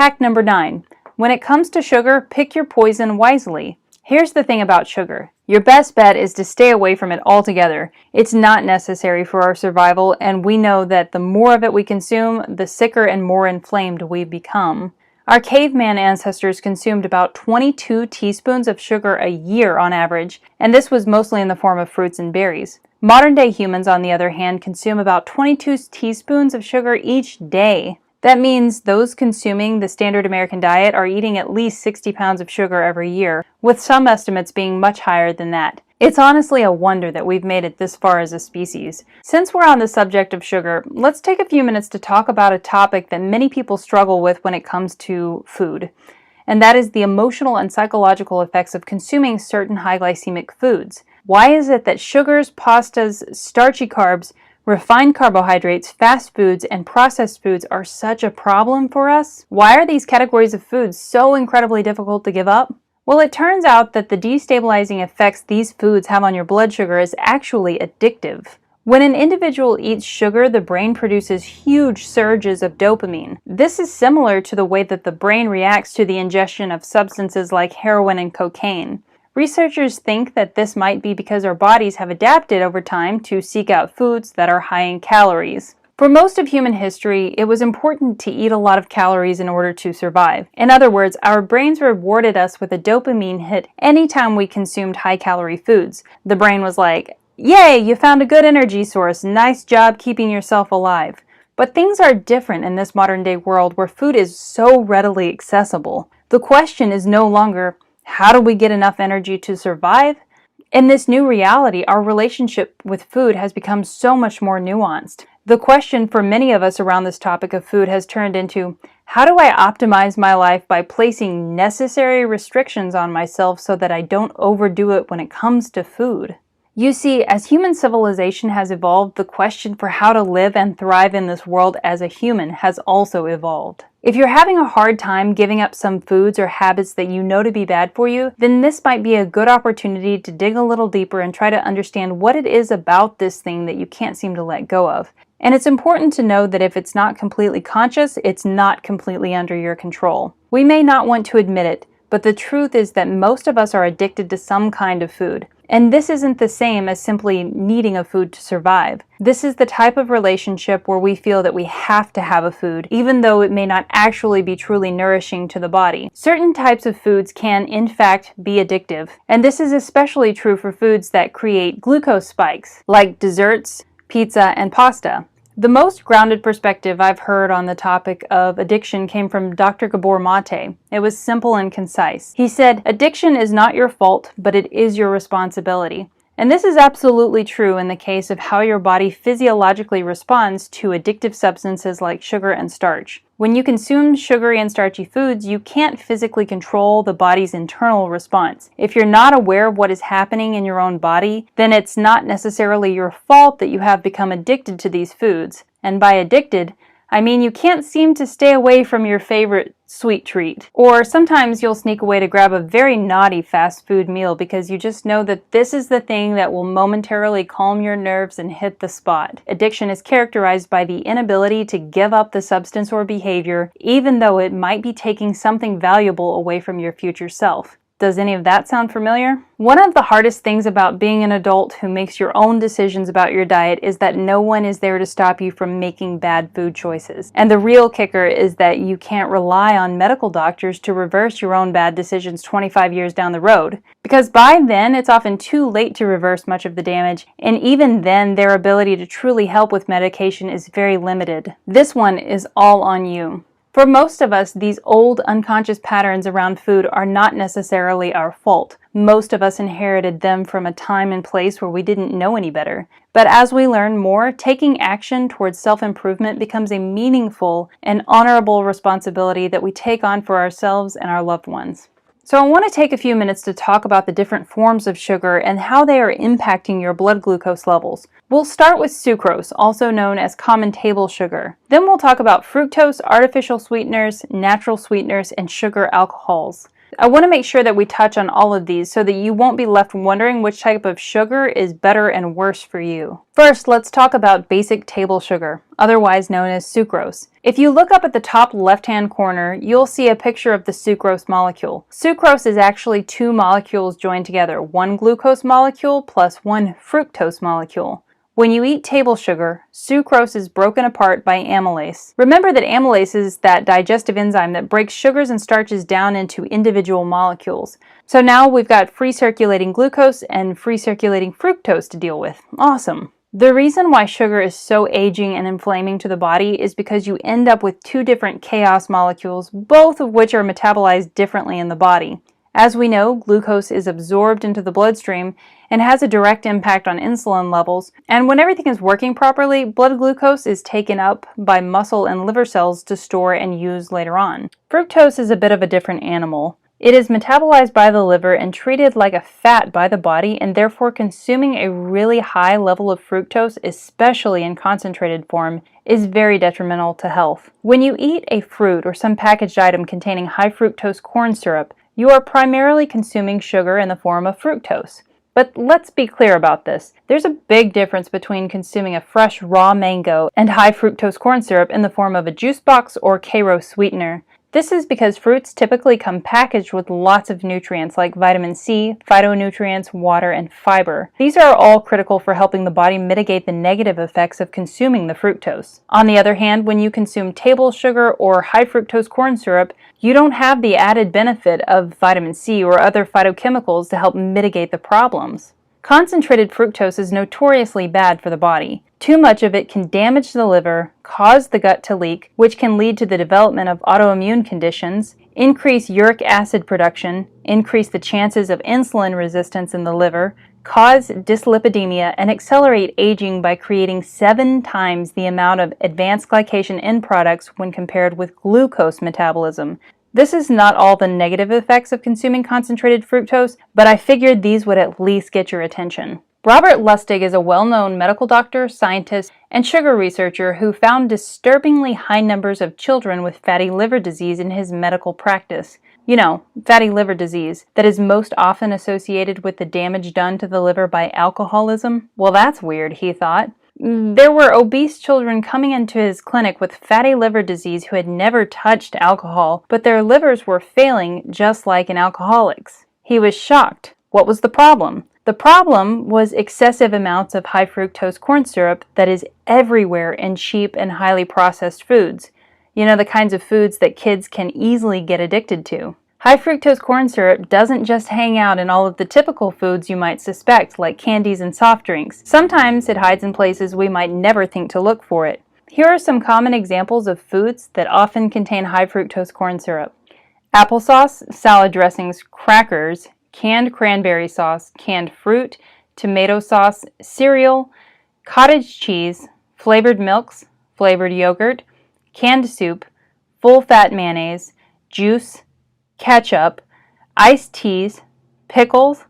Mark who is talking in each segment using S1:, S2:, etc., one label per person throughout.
S1: Hack number 9. When it comes to sugar, pick your poison wisely. Here's the thing about sugar. Your best bet is to stay away from it altogether. It's not necessary for our survival, and we know that the more of it we consume, the sicker and more inflamed we become. Our caveman ancestors consumed about 22 teaspoons of sugar a year on average, and this was mostly in the form of fruits and berries. Modern-day humans, on the other hand, consume about 22 teaspoons of sugar each day. That means those consuming the standard American diet are eating at least 60 pounds of sugar every year, with some estimates being much higher than that. It's honestly a wonder that we've made it this far as a species. Since we're on the subject of sugar, let's take a few minutes to talk about a topic that many people struggle with when it comes to food, and that is the emotional and psychological effects of consuming certain high glycemic foods. Why is it that sugars, pastas, starchy carbs, refined carbohydrates, fast foods, and processed foods are such a problem for us? Why are these categories of foods so incredibly difficult to give up? Well, it turns out that the destabilizing effects these foods have on your blood sugar is actually addictive. When an individual eats sugar, the brain produces huge surges of dopamine. This is similar to the way that the brain reacts to the ingestion of substances like heroin and cocaine. Researchers think that this might be because our bodies have adapted over time to seek out foods that are high in calories. For most of human history, it was important to eat a lot of calories in order to survive. In other words, our brains rewarded us with a dopamine hit anytime we consumed high-calorie foods. The brain was like, "Yay, you found a good energy source. Nice job keeping yourself alive." But things are different in this modern-day world where food is so readily accessible. The question is no longer, how do we get enough energy to survive? In this new reality, our relationship with food has become so much more nuanced. The question for many of us around this topic of food has turned into, how do I optimize my life by placing necessary restrictions on myself so that I don't overdo it when it comes to food? You see, as human civilization has evolved, the question for how to live and thrive in this world as a human has also evolved. If you're having a hard time giving up some foods or habits that you know to be bad for you, then this might be a good opportunity to dig a little deeper and try to understand what it is about this thing that you can't seem to let go of. And it's important to know that if it's not completely conscious, it's not completely under your control. We may not want to admit it, but the truth is that most of us are addicted to some kind of food. And this isn't the same as simply needing a food to survive. This is the type of relationship where we feel that we have to have a food, even though it may not actually be truly nourishing to the body. Certain types of foods can, in fact, be addictive. And this is especially true for foods that create glucose spikes, like desserts, pizza, and pasta. The most grounded perspective I've heard on the topic of addiction came from Dr. Gabor Mate. It was simple and concise. He said, "Addiction is not your fault, but it is your responsibility." And this is absolutely true in the case of how your body physiologically responds to addictive substances like sugar and starch. When you consume sugary and starchy foods, you can't physically control the body's internal response. If you're not aware of what is happening in your own body, then it's not necessarily your fault that you have become addicted to these foods. And by addicted, I mean you can't seem to stay away from your favorite sweet treat. Or sometimes you'll sneak away to grab a very naughty fast food meal because you just know that this is the thing that will momentarily calm your nerves and hit the spot. Addiction is characterized by the inability to give up the substance or behavior, even though it might be taking something valuable away from your future self. Does any of that sound familiar? One of the hardest things about being an adult who makes your own decisions about your diet is that no one is there to stop you from making bad food choices. And the real kicker is that you can't rely on medical doctors to reverse your own bad decisions 25 years down the road. Because by then, it's often too late to reverse much of the damage, and even then, their ability to truly help with medication is very limited. This one is all on you. For most of us, these old unconscious patterns around food are not necessarily our fault. Most of us inherited them from a time and place where we didn't know any better. But as we learn more, taking action towards self-improvement becomes a meaningful and honorable responsibility that we take on for ourselves and our loved ones. So I want to take a few minutes to talk about the different forms of sugar and how they are impacting your blood glucose levels. We'll start with sucrose, also known as common table sugar. Then we'll talk about fructose, artificial sweeteners, natural sweeteners, and sugar alcohols. I want to make sure that we touch on all of these so that you won't be left wondering which type of sugar is better and worse for you. First, let's talk about basic table sugar, otherwise known as sucrose. If you look up at the top left-hand corner, you'll see a picture of the sucrose molecule. Sucrose is actually two molecules joined together, one glucose molecule plus one fructose molecule. When you eat table sugar, sucrose is broken apart by amylase. Remember that amylase is that digestive enzyme that breaks sugars and starches down into individual molecules. So now we've got free circulating glucose and free circulating fructose to deal with. Awesome. The reason why sugar is so aging and inflaming to the body is because you end up with two different chaos molecules, both of which are metabolized differently in the body. As we know, glucose is absorbed into the bloodstream and has a direct impact on insulin levels, and when everything is working properly, blood glucose is taken up by muscle and liver cells to store and use later on. Fructose is a bit of a different animal. It is metabolized by the liver and treated like a fat by the body, and therefore consuming a really high level of fructose, especially in concentrated form, is very detrimental to health. When you eat a fruit or some packaged item containing high fructose corn syrup, you are primarily consuming sugar in the form of fructose. But let's be clear about this. There's a big difference between consuming a fresh raw mango and high fructose corn syrup in the form of a juice box or Karo sweetener. This is because fruits typically come packaged with lots of nutrients like vitamin C, phytonutrients, water, and fiber. These are all critical for helping the body mitigate the negative effects of consuming the fructose. On the other hand, when you consume table sugar or high fructose corn syrup, you don't have the added benefit of vitamin C or other phytochemicals to help mitigate the problems. Concentrated fructose is notoriously bad for the body. Too much of it can damage the liver, cause the gut to leak, which can lead to the development of autoimmune conditions, increase uric acid production, increase the chances of insulin resistance in the liver, cause dyslipidemia, and accelerate aging by creating 7 times the amount of advanced glycation end products when compared with glucose metabolism. This is not all the negative effects of consuming concentrated fructose, but I figured these would at least get your attention. Robert Lustig is a well-known medical doctor, scientist, and sugar researcher who found disturbingly high numbers of children with fatty liver disease in his medical practice. You know, fatty liver disease that is most often associated with the damage done to the liver by alcoholism. Well, that's weird, he thought. There were obese children coming into his clinic with fatty liver disease who had never touched alcohol, but their livers were failing just like an alcoholic's. He was shocked. What was the problem? The problem was excessive amounts of high fructose corn syrup that is everywhere in cheap and highly processed foods. You know, the kinds of foods that kids can easily get addicted to. High fructose corn syrup doesn't just hang out in all of the typical foods you might suspect, like candies and soft drinks. Sometimes it hides in places we might never think to look for it. Here are some common examples of foods that often contain high fructose corn syrup. Applesauce, salad dressings, crackers, canned cranberry sauce, canned fruit, tomato sauce, cereal, cottage cheese, flavored milks, flavored yogurt, canned soup, full-fat mayonnaise, juice, ketchup, iced teas, pickles,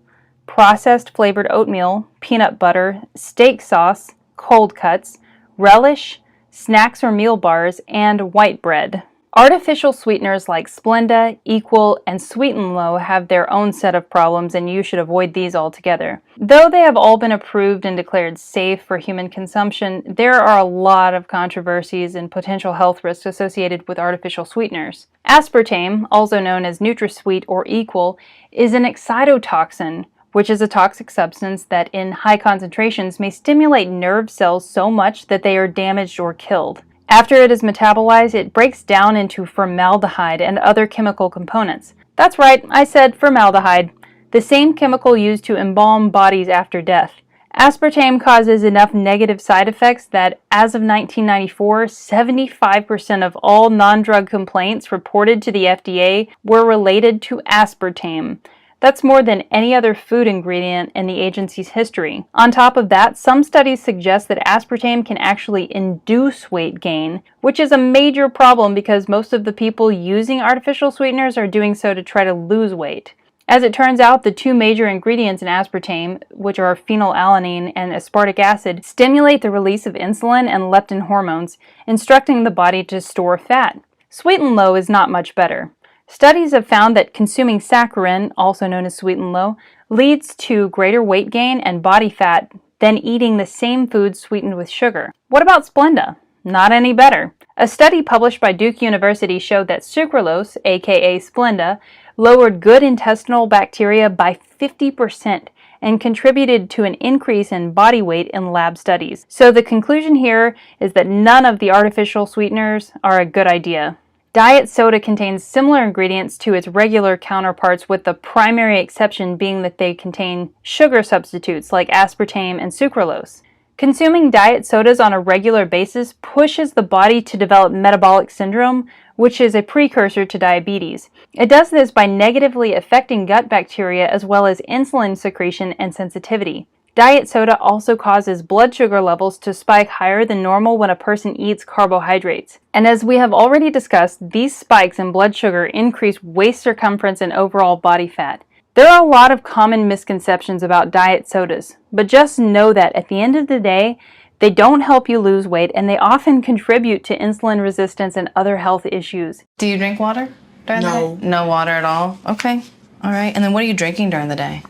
S1: processed flavored oatmeal, peanut butter, steak sauce, cold cuts, relish, snacks or meal bars, and white bread. Artificial sweeteners like Splenda, Equal, and Sweet and Low have their own set of problems, and you should avoid these altogether. Though they have all been approved and declared safe for human consumption, there are a lot of controversies and potential health risks associated with artificial sweeteners. Aspartame, also known as NutraSweet or Equal, is an excitotoxin, which is a toxic substance that in high concentrations may stimulate nerve cells so much that they are damaged or killed. After it is metabolized, it breaks down into formaldehyde and other chemical components. That's right, I said formaldehyde, the same chemical used to embalm bodies after death. Aspartame causes enough negative side effects that, as of 1994, 75% of all non-drug complaints reported to the FDA were related to aspartame. That's more than any other food ingredient in the agency's history. On top of that, some studies suggest that aspartame can actually induce weight gain, which is a major problem because most of the people using artificial sweeteners are doing so to try to lose weight. As it turns out, the two major ingredients in aspartame, which are phenylalanine and aspartic acid, stimulate the release of insulin and leptin hormones, instructing the body to store fat. Sweet and Low is not much better. Studies have found that consuming saccharin, also known as sweet and low, leads to greater weight gain and body fat than eating the same food sweetened with sugar. What about Splenda? Not any better. A study published by Duke University showed that sucralose, aka Splenda, lowered good intestinal bacteria by 50% and contributed to an increase in body weight in lab studies. So the conclusion here is that none of the artificial sweeteners are a good idea. Diet soda contains similar ingredients to its regular counterparts, with the primary exception being that they contain sugar substitutes like aspartame and sucralose. Consuming diet sodas on a regular basis pushes the body to develop metabolic syndrome, which is a precursor to diabetes. It does this by negatively affecting gut bacteria as well as insulin secretion and sensitivity. Diet soda also causes blood sugar levels to spike higher than normal when a person eats carbohydrates. And as we have already discussed, these spikes in blood sugar increase waist circumference and overall body fat. There are a lot of common misconceptions about diet sodas, but just know that at the end of the day, they don't help you lose weight, and they often contribute to insulin resistance and other health issues.
S2: Do you drink water during the day? No water at all? Okay. All right. And then what are you drinking during the day?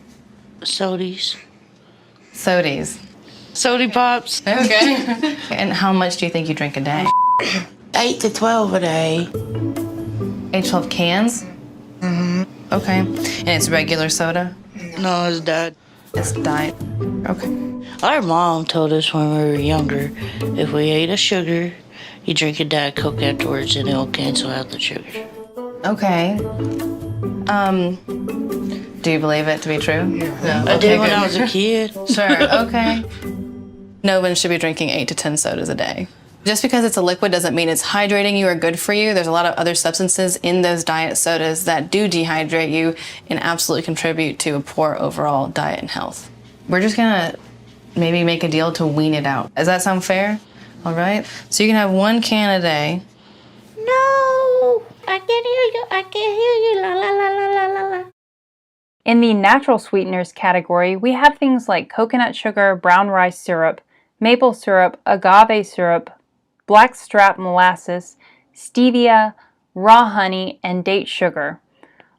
S3: Sodies.
S2: Sodies.
S3: Sody pops.
S2: Okay. And how much do you think you drink a day?
S3: 8 to 12 a day.
S2: 8 to 12 cans? Mm-hmm. Okay. And it's regular soda?
S3: No, it's diet.
S2: It's diet. Okay.
S3: Our mom told us when we were younger, if we ate a sugar, you drink a Diet Coke afterwards and it'll cancel out the sugar.
S2: Okay. Do you believe it to be true? Yeah.
S3: No. I did when I was a kid.
S2: Sure, okay. No one should be drinking 8 to 10 sodas a day. Just because it's a liquid doesn't mean it's hydrating you or good for you. There's a lot of other substances in those diet sodas that do dehydrate you and absolutely contribute to a poor overall diet and health. We're just gonna maybe make a deal to wean it out. Does that sound fair? All right. So you can have 1 can a day.
S3: No, I can't hear you. I can't hear you. La la la la la la la.
S1: In the natural sweeteners category, we have things like coconut sugar, brown rice syrup, maple syrup, agave syrup, blackstrap molasses, stevia, raw honey, and date sugar.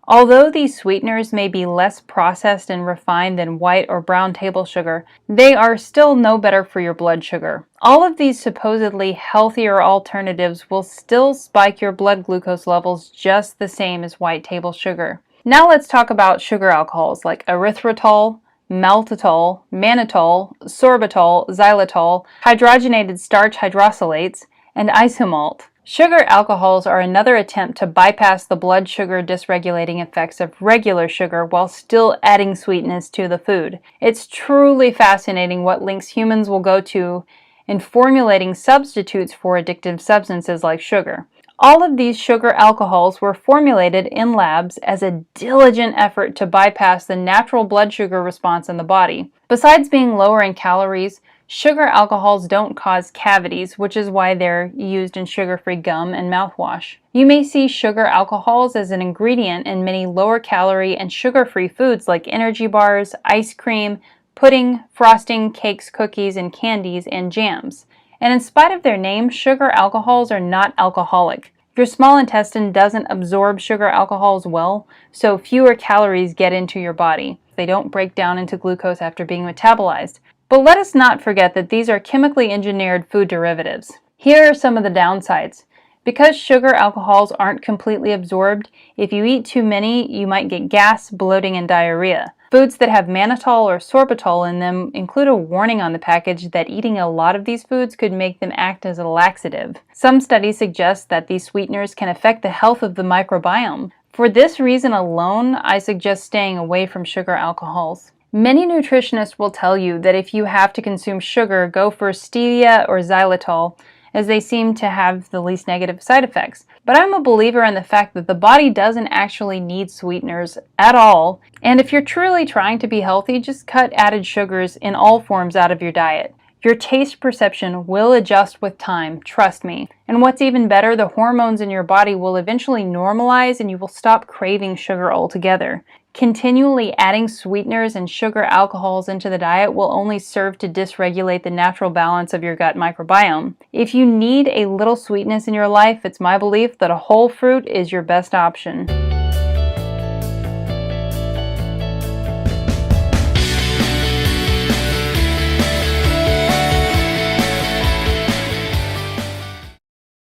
S1: Although these sweeteners may be less processed and refined than white or brown table sugar, they are still no better for your blood sugar. All of these supposedly healthier alternatives will still spike your blood glucose levels just the same as white table sugar. Now let's talk about sugar alcohols like erythritol, maltitol, mannitol, sorbitol, xylitol, hydrogenated starch hydrosylates, and isomalt. Sugar alcohols are another attempt to bypass the blood sugar dysregulating effects of regular sugar while still adding sweetness to the food. It's truly fascinating what lengths humans will go to in formulating substitutes for addictive substances like sugar. All of these sugar alcohols were formulated in labs as a diligent effort to bypass the natural blood sugar response in the body. Besides being lower in calories, sugar alcohols don't cause cavities, which is why they're used in sugar-free gum and mouthwash. You may see sugar alcohols as an ingredient in many lower-calorie and sugar-free foods like energy bars, ice cream, pudding, frosting, cakes, cookies, and candies, and jams. And in spite of their name, sugar alcohols are not alcoholic. Your small intestine doesn't absorb sugar alcohols well, so fewer calories get into your body. They don't break down into glucose after being metabolized. But let us not forget that these are chemically engineered food derivatives. Here are some of the downsides. Because sugar alcohols aren't completely absorbed, if you eat too many, you might get gas, bloating, and diarrhea. Foods that have mannitol or sorbitol in them include a warning on the package that eating a lot of these foods could make them act as a laxative. Some studies suggest that these sweeteners can affect the health of the microbiome. For this reason alone, I suggest staying away from sugar alcohols. Many nutritionists will tell you that if you have to consume sugar, go for stevia or xylitol, as they seem to have the least negative side effects. But I'm a believer in the fact that the body doesn't actually need sweeteners at all, and if you're truly trying to be healthy, just cut added sugars in all forms out of your diet. Your taste perception will adjust with time, trust me. And what's even better, the hormones in your body will eventually normalize and you will stop craving sugar altogether. Continually adding sweeteners and sugar alcohols into the diet will only serve to dysregulate the natural balance of your gut microbiome. If you need a little sweetness in your life, it's my belief that a whole fruit is your best option.